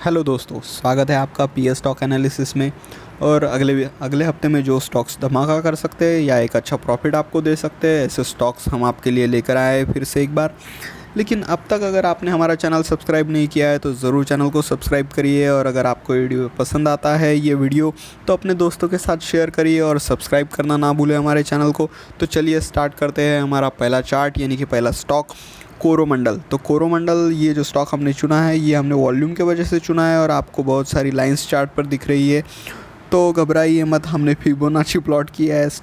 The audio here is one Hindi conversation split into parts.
हेलो दोस्तों, स्वागत है आपका पीएस स्टॉक एनालिसिस में। और अगले हफ्ते में जो स्टॉक्स धमाका कर सकते हैं या एक अच्छा प्रॉफिट आपको दे सकते हैं, ऐसे स्टॉक्स हम आपके लिए लेकर आए हैं फिर से एक बार। लेकिन अब तक अगर आपने हमारा चैनल सब्सक्राइब नहीं किया है तो ज़रूर चैनल को सब्सक्राइब करिए। और अगर आपको वीडियो पसंद आता है ये वीडियो तो अपने दोस्तों के साथ शेयर करिए और सब्सक्राइब करना ना भूलें हमारे चैनल को। तो चलिए स्टार्ट करते हैं हमारा पहला चार्ट, यानी कि पहला स्टॉक कोरोमंडल। तो कोरोमंडल ये जो स्टॉक हमने चुना है ये हमने वॉल्यूम के वजह से चुना है और आपको बहुत सारी लाइंस चार्ट पर दिख रही है, तो घबराइए मत। हमने फिबोनाची प्लॉट किया है इस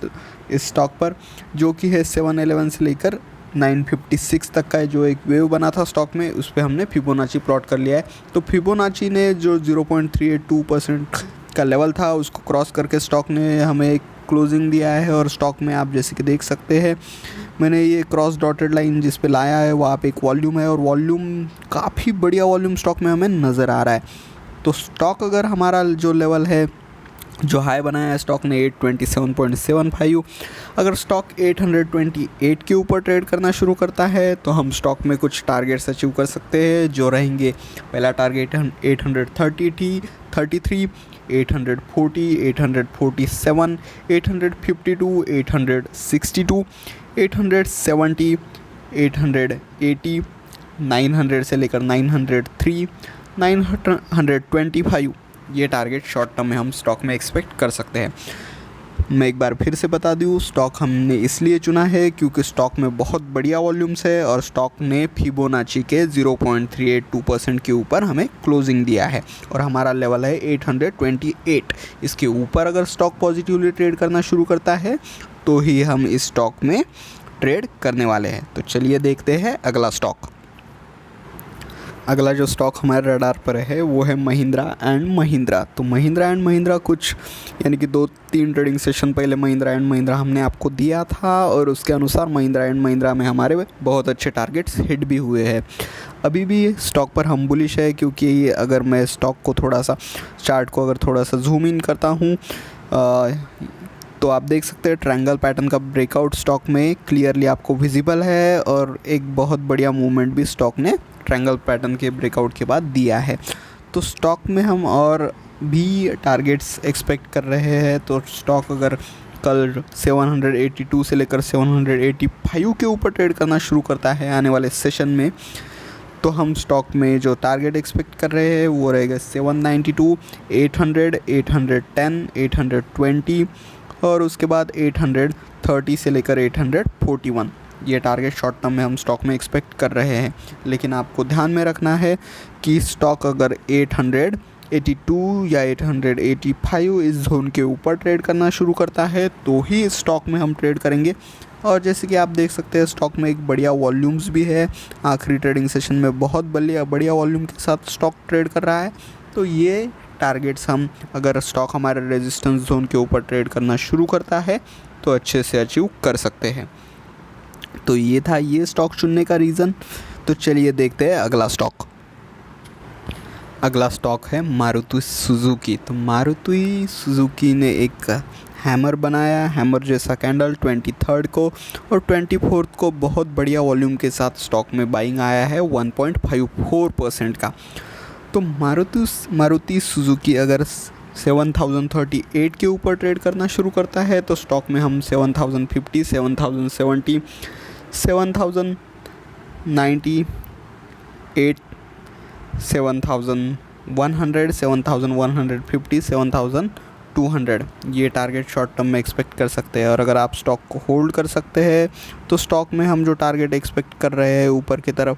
स्टॉक पर, जो कि है 711 से लेकर 956 तक का है। जो एक वेव बना था स्टॉक में उस पर हमने फिबोनाची प्लॉट कर लिया है। तो फिबोनाची ने जो 0.382% का लेवल था उसको क्रॉस करके स्टॉक ने हमें एक क्लोजिंग दिया है। और स्टॉक में आप जैसे कि देख सकते हैं मैंने ये क्रॉस डॉटेड लाइन जिस पे लाया है वो आप एक वॉल्यूम है, और वॉल्यूम काफ़ी बढ़िया वॉल्यूम स्टॉक में हमें नज़र आ रहा है। तो स्टॉक अगर हमारा जो लेवल है, जो हाई बनाया है स्टॉक ने 827.75, अगर स्टॉक 828 के ऊपर ट्रेड करना शुरू करता है तो हम स्टॉक में कुछ टारगेट्स अचीव कर सकते हैं, जो रहेंगे पहला टारगेट 833, 840, 847, 852, 862, 870, 880, 900 से लेकर 903, 925, ये टारगेट शॉर्ट टर्म में हम स्टॉक में एक्सपेक्ट कर सकते हैं। मैं एक बार फिर से बता दूँ, स्टॉक हमने इसलिए चुना है क्योंकि स्टॉक में बहुत बढ़िया वॉल्यूम्स है और स्टॉक ने फिबोनाची के 0.382% के ऊपर हमें क्लोजिंग दिया है और हमारा लेवल है 828। इसके ऊपर अगर स्टॉक पॉजिटिवली ट्रेड करना शुरू करता है तो ही हम इस स्टॉक में ट्रेड करने वाले हैं। तो चलिए देखते हैं अगला स्टॉक। अगला जो स्टॉक हमारे रडार पर है वो है महिंद्रा एंड महिंद्रा। तो महिंद्रा एंड महिंद्रा कुछ यानी कि 2-3 ट्रेडिंग सेशन पहले महिंद्रा एंड महिंद्रा हमने आपको दिया था और उसके अनुसार महिंद्रा एंड महिंद्रा में हमारे बहुत अच्छे टारगेट्स हिट भी हुए हैं। अभी भी स्टॉक पर हम बुलिश है, क्योंकि अगर मैं स्टॉक को थोड़ा सा चार्ट को अगर थोड़ा सा जूम इन करता हूँ तो आप देख सकते हैं ट्रायंगल पैटर्न का ब्रेकआउट स्टॉक में क्लियरली आपको विजिबल है और एक बहुत बढ़िया मूवमेंट भी स्टॉक ने ट्रायंगल पैटर्न के ब्रेकआउट के बाद दिया है। तो स्टॉक में हम और भी टारगेट्स एक्सपेक्ट कर रहे हैं। तो स्टॉक अगर कल 782 से लेकर 785 के ऊपर ट्रेड करना शुरू करता है आने वाले सेशन में, तो हम स्टॉक में जो टारगेट एक्सपेक्ट कर रहे हैं वो रहेगा 792, 800, 810, 820 और उसके बाद 830 से लेकर 841। ये टारगेट शॉर्ट टर्म में हम स्टॉक में एक्सपेक्ट कर रहे हैं। लेकिन आपको ध्यान में रखना है कि स्टॉक अगर 882 या 885 इस जोन के ऊपर ट्रेड करना शुरू करता है तो ही इस स्टॉक में हम ट्रेड करेंगे। और जैसे कि आप देख सकते हैं स्टॉक में एक बढ़िया वॉल्यूम्स भी है, आखिरी ट्रेडिंग सेशन में बहुत बढ़िया वॉल्यूम के साथ स्टॉक ट्रेड कर रहा है। तो ये टारगेट्स हम अगर स्टॉक हमारे रेजिस्टेंस जोन के ऊपर ट्रेड करना शुरू करता है तो अच्छे से अचीव कर सकते हैं। तो ये था ये स्टॉक चुनने का रीज़न। तो चलिए देखते हैं अगला स्टॉक। अगला स्टॉक है मारुति सुजुकी। तो मारुति सुजुकी ने एक हैमर बनाया, हैमर जैसा कैंडल 23 को और 24 को बहुत बढ़िया वॉल्यूम के साथ स्टॉक में बाइंग आया है 1.54% का। तो मारुति सुजुकी अगर 7038 के ऊपर ट्रेड करना शुरू करता है तो स्टॉक में हम 7050, 7070, 7098, 7100, 7150, 7200 ये टारगेट शॉर्ट टर्म में एक्सपेक्ट कर सकते हैं। और अगर आप स्टॉक को होल्ड कर सकते हैं तो स्टॉक में हम जो टारगेट एक्सपेक्ट कर रहे हैं ऊपर की तरफ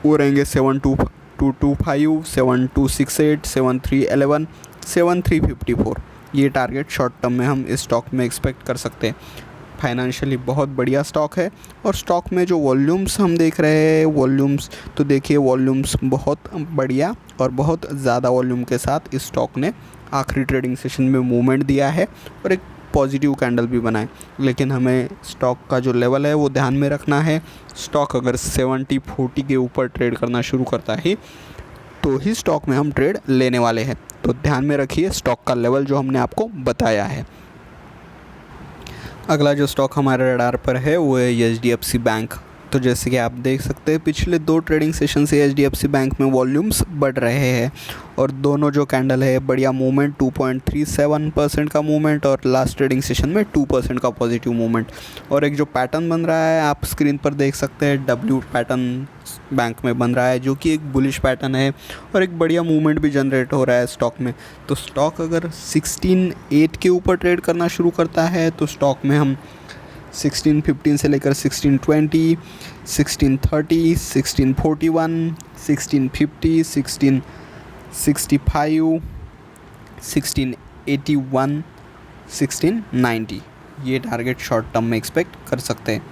वो रहेंगे 7225, 7268, 7311, 7354। ये टारगेट शॉर्ट टर्म में हम इस स्टॉक में एक्सपेक्ट कर सकते हैं। फाइनेंशियली बहुत बढ़िया स्टॉक है और स्टॉक में जो वॉल्यूम्स हम देख रहे हैं वॉल्यूम्स तो देखिए वॉल्यूम्स बहुत बढ़िया और बहुत ज़्यादा वॉल्यूम के साथ इस स्टॉक ने आखिरी ट्रेडिंग सेशन में मूवमेंट दिया है और एक पॉजिटिव कैंडल भी बनाए। लेकिन हमें स्टॉक का जो लेवल है वो ध्यान में रखना है। स्टॉक अगर 7040 के ऊपर ट्रेड करना शुरू करता है तो ही स्टॉक में हम ट्रेड लेने वाले हैं। तो ध्यान में रखिए स्टॉक का लेवल जो हमने आपको बताया है। अगला जो स्टॉक हमारे रडार पर है वो है एचडीएफसी बैंक। तो जैसे कि आप देख सकते हैं पिछले 2 ट्रेडिंग सेशन से एचडीएफसी बैंक में वॉल्यूम्स बढ़ रहे हैं और दोनों जो कैंडल है बढ़िया मूवमेंट 2.37% का मूवमेंट और लास्ट ट्रेडिंग सेशन में 2% का पॉजिटिव मूवमेंट। और एक जो पैटर्न बन रहा है आप स्क्रीन पर देख सकते हैं, डब्ल्यू पैटर्न बैंक में बन रहा है जो कि एक बुलिश पैटर्न है और एक बढ़िया मूवमेंट भी जनरेट हो रहा है स्टॉक में। तो स्टॉक अगर 16.8 के ऊपर ट्रेड करना शुरू करता है तो स्टॉक में हम 16.15 से लेकर 16.20, 16.30, 16.41, 16.50, 16.65, 16.81, 16.90 ये टारगेट शॉर्ट टर्म में एक्सपेक्ट कर सकते हैं।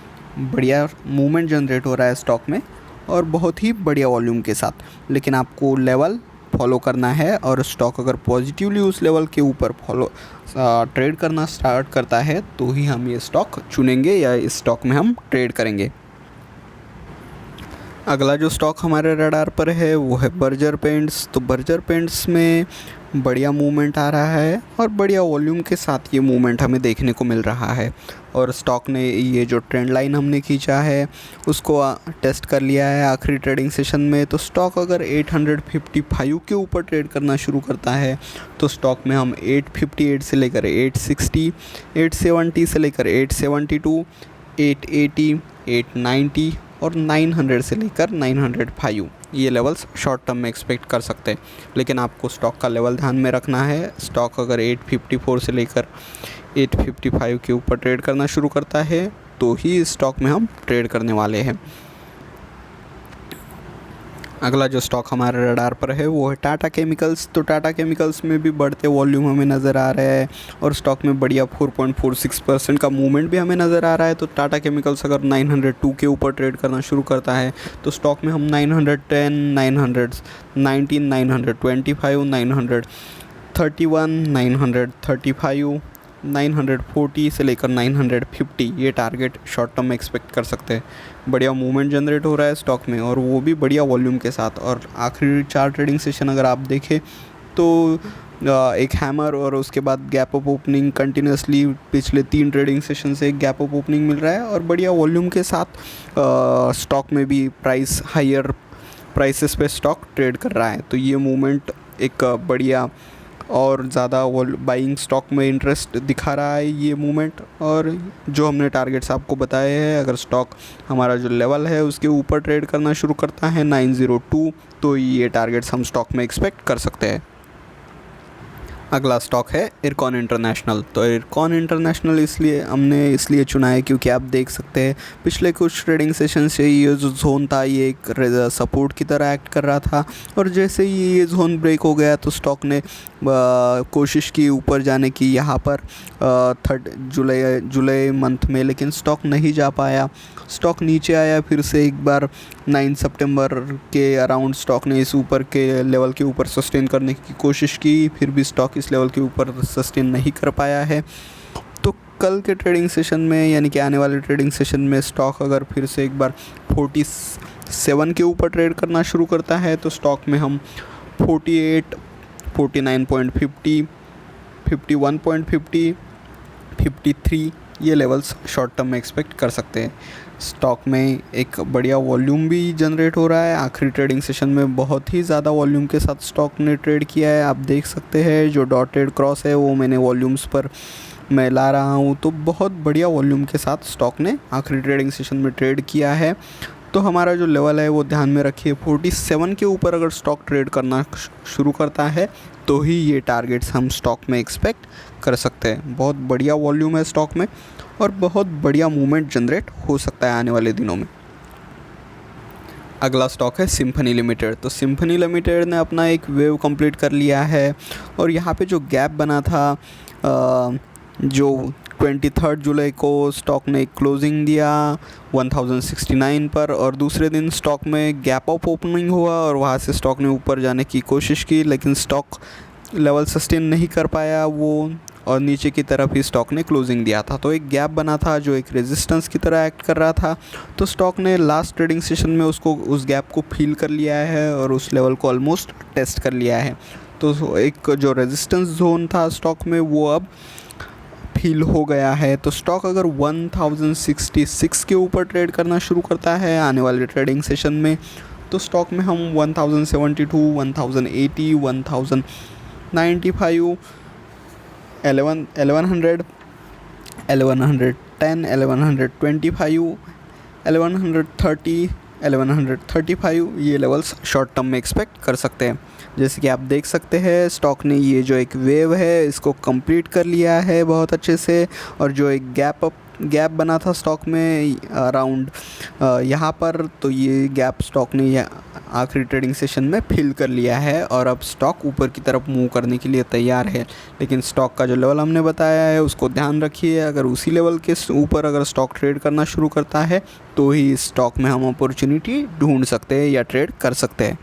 बढ़िया मूवमेंट जनरेट हो रहा है स्टॉक में और बहुत ही बढ़िया वॉल्यूम के साथ, लेकिन आपको लेवल फॉलो करना है और स्टॉक अगर पॉजिटिवली उस लेवल के ऊपर ट्रेड करना स्टार्ट करता है तो ही हम ये स्टॉक चुनेंगे या इस स्टॉक में हम ट्रेड करेंगे। अगला जो स्टॉक हमारे रडार पर है वो है बर्जर पेंट्स। तो बर्जर पेंट्स में बढ़िया मूवमेंट आ रहा है और बढ़िया वॉल्यूम के साथ ये मूवमेंट हमें देखने को मिल रहा है और स्टॉक ने ये जो ट्रेंड लाइन हमने खींचा है उसको टेस्ट कर लिया है आखिरी ट्रेडिंग सेशन में। तो स्टॉक अगर 855 के ऊपर ट्रेड करना शुरू करता है तो स्टॉक में हम 858 से लेकर 860, 870 से लेकर 872, 880, 890 और 900 से लेकर 905 ये लेवल्स शॉर्ट टर्म में एक्सपेक्ट कर सकते हैं। लेकिन आपको स्टॉक का लेवल ध्यान में रखना है। स्टॉक अगर 854 से लेकर 855 के ऊपर ट्रेड करना शुरू करता है तो ही इस स्टॉक में हम ट्रेड करने वाले हैं। अगला जो स्टॉक हमारे रडार पर है वो है टाटा केमिकल्स। तो टाटा केमिकल्स में भी बढ़ते वॉल्यूम हमें नज़र आ रहा है और स्टॉक में बढ़िया 4.46% का मूवमेंट भी हमें नज़र आ रहा है। तो टाटा केमिकल्स अगर 902 के ऊपर ट्रेड करना शुरू करता है तो स्टॉक में हम 910, 919, 925, 931, 935, 940 से लेकर 950 ये टारगेट शॉर्ट टर्म में एक्सपेक्ट कर सकते हैं। बढ़िया मूवमेंट जनरेट हो रहा है स्टॉक में और वो भी बढ़िया वॉल्यूम के साथ। और आखिरी 4 ट्रेडिंग सेशन अगर आप देखें तो एक हैमर और उसके बाद गैप अप ओपनिंग कंटिन्यूसली पिछले 3 ट्रेडिंग सेशन से एक गैप अप ओपनिंग मिल रहा है और बढ़िया वॉल्यूम के साथ स्टॉक में भी हायर प्राइसेस पे स्टॉक ट्रेड कर रहा है। तो ये मूवमेंट एक बढ़िया और ज़्यादा वो बाइंग स्टॉक में इंटरेस्ट दिखा रहा है ये मूवमेंट। और जो हमने टारगेट्स आपको बताए हैं अगर स्टॉक हमारा जो लेवल है उसके ऊपर ट्रेड करना शुरू करता है 902 तो ये टारगेट्स हम स्टॉक में एक्सपेक्ट कर सकते हैं। अगला स्टॉक है इरकॉन इंटरनेशनल। तो इरकॉन इंटरनेशनल इसलिए चुना है क्योंकि आप देख सकते हैं पिछले कुछ ट्रेडिंग सेशन से ये जो जोन था ये एक सपोर्ट की तरह एक्ट कर रहा था और जैसे ही ये जोन ब्रेक हो गया तो स्टॉक ने कोशिश की ऊपर जाने की यहाँ पर 3 जुलाई मंथ में, लेकिन स्टॉक नहीं जा पाया। स्टॉक नीचे आया फिर से एक बार 9 सितंबर के अराउंड स्टॉक ने इस ऊपर के लेवल के ऊपर सस्टेन करने की कोशिश की, फिर भी स्टॉक इस लेवल के ऊपर सस्टेन नहीं कर पाया है। तो कल के ट्रेडिंग सेशन में यानी कि आने वाले ट्रेडिंग सेशन में स्टॉक अगर फिर से एक बार 47 के ऊपर ट्रेड करना शुरू करता है तो स्टॉक में हम 48, 49.50, 51.50, 53 ये लेवल्स शॉर्ट टर्म में एक्सपेक्ट कर सकते हैं। स्टॉक में एक बढ़िया वॉल्यूम भी जनरेट हो रहा है। आखिरी ट्रेडिंग सेशन में बहुत ही ज़्यादा वॉल्यूम के साथ स्टॉक ने ट्रेड किया है। आप देख सकते हैं जो डॉटेड क्रॉस है वो मैंने वॉल्यूम्स पर मैं ला रहा हूँ। तो बहुत बढ़िया वॉल्यूम के साथ स्टॉक ने आखिरी ट्रेडिंग सेशन में ट्रेड किया है। तो हमारा जो लेवल है वो ध्यान में रखिए 47 के ऊपर अगर स्टॉक ट्रेड करना शुरू करता है तो ही ये टारगेट्स हम स्टॉक में एक्सपेक्ट कर सकते हैं। बहुत बढ़िया वॉल्यूम है स्टॉक में और बहुत बढ़िया मूवमेंट जनरेट हो सकता है आने वाले दिनों में। अगला स्टॉक है सिम्फनी लिमिटेड। तो सिम्फनी लिमिटेड ने अपना एक वेव कंप्लीट कर लिया है और यहाँ पे जो गैप बना था जो 23 जुलाई को स्टॉक ने क्लोजिंग दिया 1069 पर और दूसरे दिन स्टॉक में गैप अप ओपनिंग हुआ और वहाँ से स्टॉक ने ऊपर जाने की कोशिश की, लेकिन स्टॉक लेवल सस्टेन नहीं कर पाया वो और नीचे की तरफ ही स्टॉक ने क्लोजिंग दिया था। तो एक गैप बना था जो एक रेजिस्टेंस की तरह एक्ट कर रहा था। तो स्टॉक ने लास्ट ट्रेडिंग सेशन में उस गैप को फील कर लिया है और उस लेवल को ऑलमोस्ट टेस्ट कर लिया है। तो एक जो रेजिस्टेंस जोन था स्टॉक में वो अब फिल हो गया है। तो स्टॉक अगर 1066 के ऊपर ट्रेड करना शुरू करता है आने वाले ट्रेडिंग सेशन में, तो स्टॉक में हम 1072, 1080, 1095, 1100, 1110, 1125, 1130, 1135 ये लेवल्स शॉर्ट टर्म में एक्सपेक्ट कर सकते हैं। जैसे कि आप देख सकते हैं स्टॉक ने ये जो एक वेव है इसको कंप्लीट कर लिया है बहुत अच्छे से, और जो एक गैप बना था स्टॉक में अराउंड यहाँ पर, तो ये गैप स्टॉक ने आखिरी ट्रेडिंग सेशन में फिल कर लिया है और अब स्टॉक ऊपर की तरफ मूव करने के लिए तैयार है। लेकिन स्टॉक का जो लेवल हमने बताया है उसको ध्यान रखिए, अगर उसी लेवल के ऊपर अगर स्टॉक ट्रेड करना शुरू करता है तो ही इस स्टॉक में हम अपॉर्चुनिटी ढूंढ सकते हैं या ट्रेड कर सकते हैं।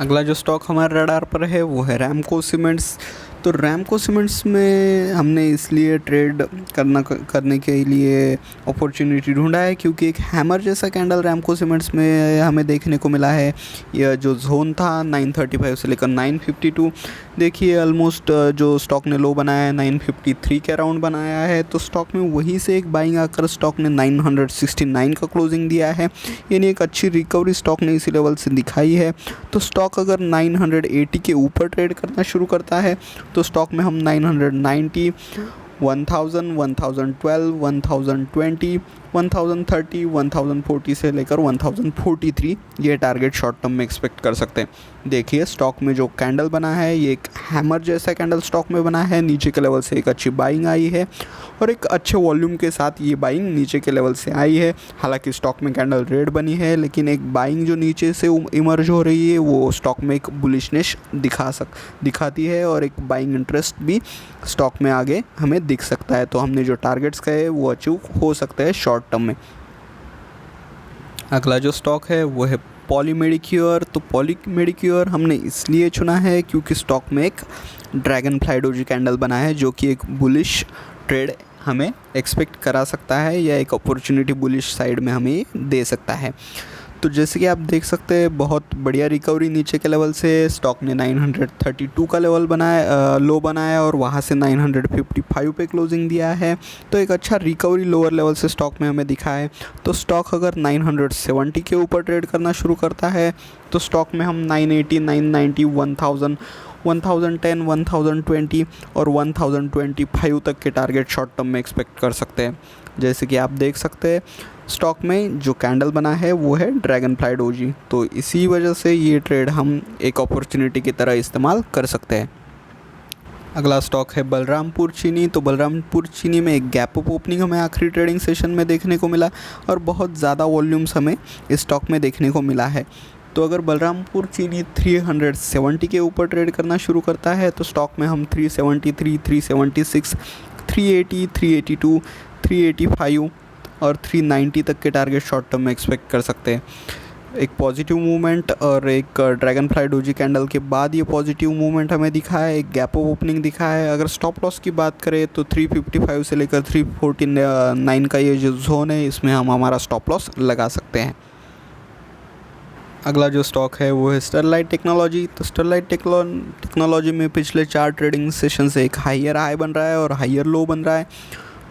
अगला जो स्टॉक हमारे रडार पर है वो है रैमको सीमेंट्स। तो रैमको सीमेंट्स में हमने इसलिए ट्रेड करने के लिए अपॉर्चुनिटी ढूंढा है क्योंकि एक हैमर जैसा कैंडल रैमको सीमेंट्स में हमें देखने को मिला है। यह जो जोन था 935 से लेकर 952, देखिए ऑलमोस्ट जो स्टॉक ने लो बनाया है 953 के अराउंड बनाया है, तो स्टॉक में वहीं से एक बाइंग आकर स्टॉक ने 969 का क्लोजिंग दिया है, यानी एक अच्छी रिकवरी स्टॉक ने इसी लेवल से दिखाई है। तो स्टॉक अगर 980 के ऊपर ट्रेड करना शुरू करता है तो स्टॉक में हम 990, 1000, 1012, 1020, 1030, 1040 से लेकर 1043 ये टारगेट शॉर्ट टर्म में एक्सपेक्ट कर सकते हैं। देखिए स्टॉक में जो कैंडल बना है ये एक हैमर जैसा कैंडल स्टॉक में बना है, नीचे के लेवल से एक अच्छी बाइंग आई है और एक अच्छे वॉल्यूम के साथ ये बाइंग नीचे के लेवल से आई है। हालांकि स्टॉक में कैंडल रेड बनी है, लेकिन एक बाइंग जो नीचे से इमर्ज हो रही है वो स्टॉक में एक बुलिशनेस दिखाती है और एक बाइंग इंटरेस्ट भी स्टॉक में आगे हमें दिख सकता है। तो हमने जो टारगेट्स कहे वो अचीव हो सकते हैं शॉर्ट टर्म में। अगला जो स्टॉक है वो है पॉली मेडिक्योर। तो पॉली मेडिक्योर हमने इसलिए चुना है क्योंकि स्टॉक में एक ड्रैगन फ्लाई डोजी कैंडल बना है जो कि एक बुलिश ट्रेड हमें एक्सपेक्ट करा सकता है या एक अपॉर्चुनिटी बुलिश साइड में हमें दे सकता है। तो जैसे कि आप देख सकते हैं बहुत बढ़िया रिकवरी नीचे के लेवल से स्टॉक ने 932 का लेवल बनाया, लो बनाया और वहाँ से 955 पे क्लोजिंग दिया है। तो एक अच्छा रिकवरी लोअर लेवल से स्टॉक में हमें दिखा है। तो स्टॉक अगर 970 के ऊपर ट्रेड करना शुरू करता है तो स्टॉक में हम 980, 990, 1000, 1010, 1020 और 1025 तक के टारगेट शॉर्ट टर्म में एक्सपेक्ट कर सकते हैं। जैसे कि आप देख सकते हैं स्टॉक में जो कैंडल बना है वो है ड्रैगन फ्लाई डोजी, तो इसी वजह से ये ट्रेड हम एक अपॉर्चुनिटी की तरह इस्तेमाल कर सकते हैं। अगला स्टॉक है बलरामपुर चीनी। तो बलरामपुर चीनी में एक गैप अप ओपनिंग हमें आखिरी ट्रेडिंग सेशन में देखने को मिला और बहुत ज़्यादा वॉल्यूम्स हमें इस स्टॉक में देखने को मिला है। तो अगर बलरामपुर चीनी 370 के ऊपर ट्रेड करना शुरू करता है तो स्टॉक में हम 373, 376, 380, 382, 385 और 390 तक के टारगेट शॉर्ट टर्म में एक्सपेक्ट कर सकते हैं। एक पॉजिटिव मूवमेंट और एक ड्रैगन फ्लाई डोजी कैंडल के बाद ये पॉजिटिव मूवमेंट हमें दिखा है, एक गैप ऑफ ओपनिंग दिखा है। अगर स्टॉप लॉस की बात करें तो 355 से लेकर 349 का ये जो जोन है इसमें हम हमारा स्टॉप लॉस लगा सकते हैं। अगला जो स्टॉक है वो है स्टरलाइट टेक्नोलॉजी। तो स्टरलाइट टेक्नोलॉजी में पिछले 4 ट्रेडिंग सेशन से एक हायर हाई बन रहा है और हायर लो बन रहा है।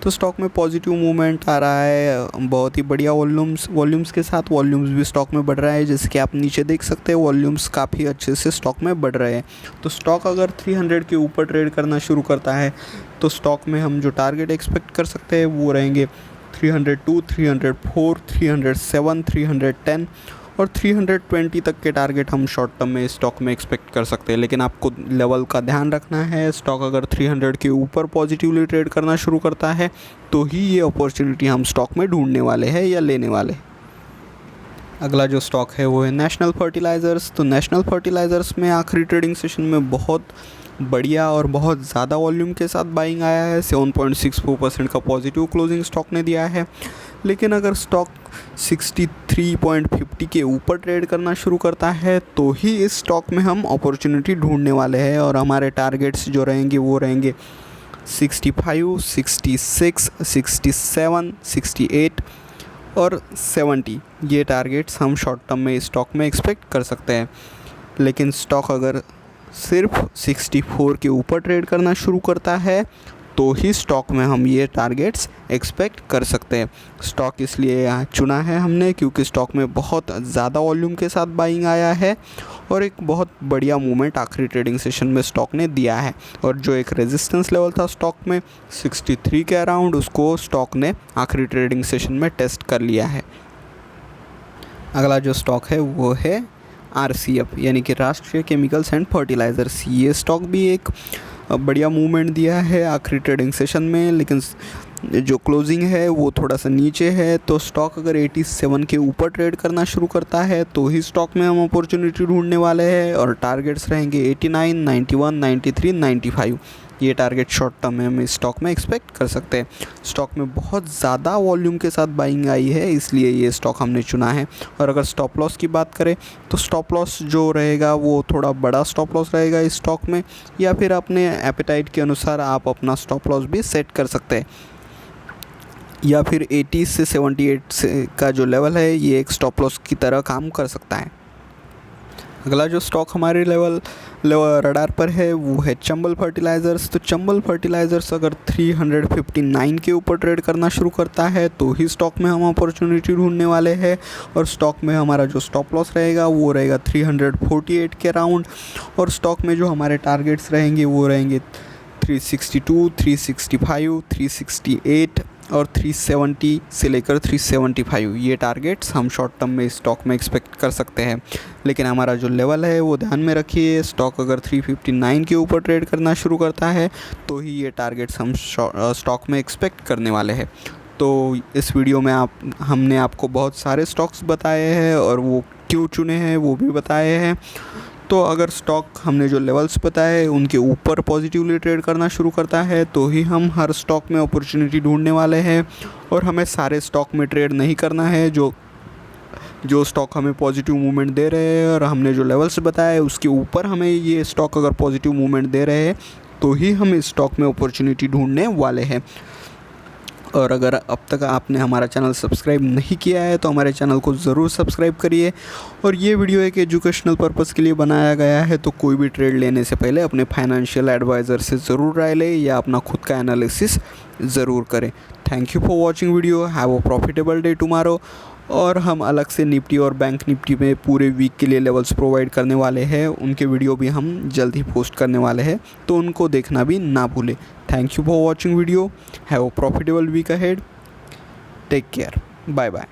तो स्टॉक में पॉजिटिव मूवमेंट आ रहा है, बहुत ही बढ़िया वॉल्यूम्स के साथ वॉल्यूम्स भी स्टॉक में बढ़ रहा है। जैसे कि आप नीचे देख सकते हैं वॉल्यूम्स काफ़ी अच्छे से स्टॉक में बढ़ रहे हैं। तो स्टॉक अगर 300 के ऊपर ट्रेड करना शुरू करता है तो स्टॉक में हम जो टारगेट एक्सपेक्ट कर सकते हैं वो रहेंगे 302, 304, 307, 310 और 320 तक के टारगेट हम शॉर्ट टर्म में स्टॉक में एक्सपेक्ट कर सकते हैं। लेकिन आपको लेवल का ध्यान रखना है, स्टॉक अगर 300 के ऊपर पॉजिटिवली ट्रेड करना शुरू करता है तो ही ये अपॉर्चुनिटी हम स्टॉक में ढूंढने वाले हैं या लेने वाले। अगला जो स्टॉक है वो है नेशनल फर्टिलाइज़र्स। तो नेशनल फर्टिलाइज़र्स में आखिरी ट्रेडिंग सेशन में बहुत बढ़िया और बहुत ज़्यादा वॉल्यूम के साथ बाइंग आया है, 7.64% का पॉजिटिव क्लोजिंग स्टॉक ने दिया है। लेकिन अगर स्टॉक 63.50 के ऊपर ट्रेड करना शुरू करता है तो ही इस स्टॉक में हम अपॉर्चुनिटी ढूंढने वाले हैं और हमारे टारगेट्स जो रहेंगे वो रहेंगे 65, 66, 67, 68 और 70। ये टारगेट्स हम शॉर्ट टर्म में इस स्टॉक में एक्सपेक्ट कर सकते हैं। लेकिन स्टॉक अगर सिर्फ 64 के ऊपर ट्रेड करना शुरू करता है तो ही स्टॉक में हम ये टारगेट्स एक्सपेक्ट कर सकते हैं। स्टॉक इसलिए यहाँ चुना है हमने क्योंकि स्टॉक में बहुत ज़्यादा वॉल्यूम के साथ बाइंग आया है और एक बहुत बढ़िया मूवमेंट आखिरी ट्रेडिंग सेशन में स्टॉक ने दिया है। और जो एक रेजिस्टेंस लेवल था स्टॉक में 63 के अराउंड, उसको स्टॉक ने आखिरी ट्रेडिंग सेशन में टेस्ट कर लिया है। अगला जो स्टॉक है वो है RCF यानी कि राष्ट्रीय केमिकल्स एंड फर्टिलाइज़र्स। ये स्टॉक भी एक बढ़िया मूवमेंट दिया है आखिरी ट्रेडिंग सेशन में, लेकिन जो क्लोजिंग है वो थोड़ा सा नीचे है। तो स्टॉक अगर 87 के ऊपर ट्रेड करना शुरू करता है तो ही स्टॉक में हम अपॉर्चुनिटी ढूंढने वाले हैं और टारगेट्स रहेंगे 89, 91, 93, 95। ये टारगेट शॉर्ट टर्म में हम इस स्टॉक में एक्सपेक्ट कर सकते हैं। स्टॉक में बहुत ज़्यादा वॉल्यूम के साथ बाइंग आई है, इसलिए ये स्टॉक हमने चुना है। और अगर स्टॉप लॉस की बात करें तो स्टॉप लॉस जो रहेगा वो थोड़ा बड़ा स्टॉप लॉस रहेगा इस स्टॉक में, या फिर अपने एपेटाइट के अनुसार आप अपना स्टॉप लॉस भी सेट कर सकते हैं। या फिर 80 से 78 का जो लेवल है ये एक स्टॉप लॉस की तरह काम कर सकता है। अगला जो स्टॉक हमारे लेवल रडार पर है वो है चंबल फर्टिलाइज़र्स। तो चंबल फर्टिलाइज़र्स अगर 359 के ऊपर ट्रेड करना शुरू करता है तो ही स्टॉक में हम अपॉर्चुनिटी ढूंढने वाले हैं। और स्टॉक में हमारा जो स्टॉप लॉस रहेगा वो रहेगा 348 के अराउंड। और स्टॉक में जो हमारे टारगेट्स रहेंगे वो रहेंगे 362, 365, 368 और 370 से लेकर 375। ये टारगेट्स हम शॉर्ट टर्म में स्टॉक में एक्सपेक्ट कर सकते हैं। लेकिन हमारा जो लेवल है वो ध्यान में रखिए, स्टॉक अगर 359 के ऊपर ट्रेड करना शुरू करता है तो ही ये टारगेट्स हम स्टॉक में एक्सपेक्ट करने वाले हैं। तो इस वीडियो में हमने आपको बहुत सारे स्टॉक्स बताए हैं और वो क्यों चुने हैं वो भी बताए हैं। तो अगर स्टॉक हमने जो लेवल्स बताए उनके ऊपर पॉजिटिवली ट्रेड करना शुरू करता है तो ही हम हर स्टॉक में अपॉर्चुनिटी ढूंढने वाले हैं। और हमें सारे स्टॉक में ट्रेड नहीं करना है। जो स्टॉक हमें पॉजिटिव मूवमेंट दे रहे हैं और हमने जो लेवल्स बताए उसके ऊपर हमें ये स्टॉक अगर पॉजिटिव मूवमेंट दे रहे हैं तो ही हम इस स्टॉक में अपॉर्चुनिटी ढूंढने वाले हैं। और अगर अब तक आपने हमारा चैनल सब्सक्राइब नहीं किया है तो हमारे चैनल को ज़रूर सब्सक्राइब करिए। और ये वीडियो एक एजुकेशनल पर्पज़ के लिए बनाया गया है, तो कोई भी ट्रेड लेने से पहले अपने फाइनेंशियल एडवाइज़र से ज़रूर राय लें या अपना खुद का एनालिसिस ज़रूर करें। Thank you for watching video. Have a profitable day tomorrow. और हम अलग से निफ्टी और बैंक निफ्टी में पूरे वीक के लिए लेवल्स प्रोवाइड करने वाले हैं, उनके वीडियो भी हम जल्द ही पोस्ट करने वाले हैं, तो उनको देखना भी ना भूलें। Thank you for watching video. Have a profitable week ahead. Take care. Bye bye.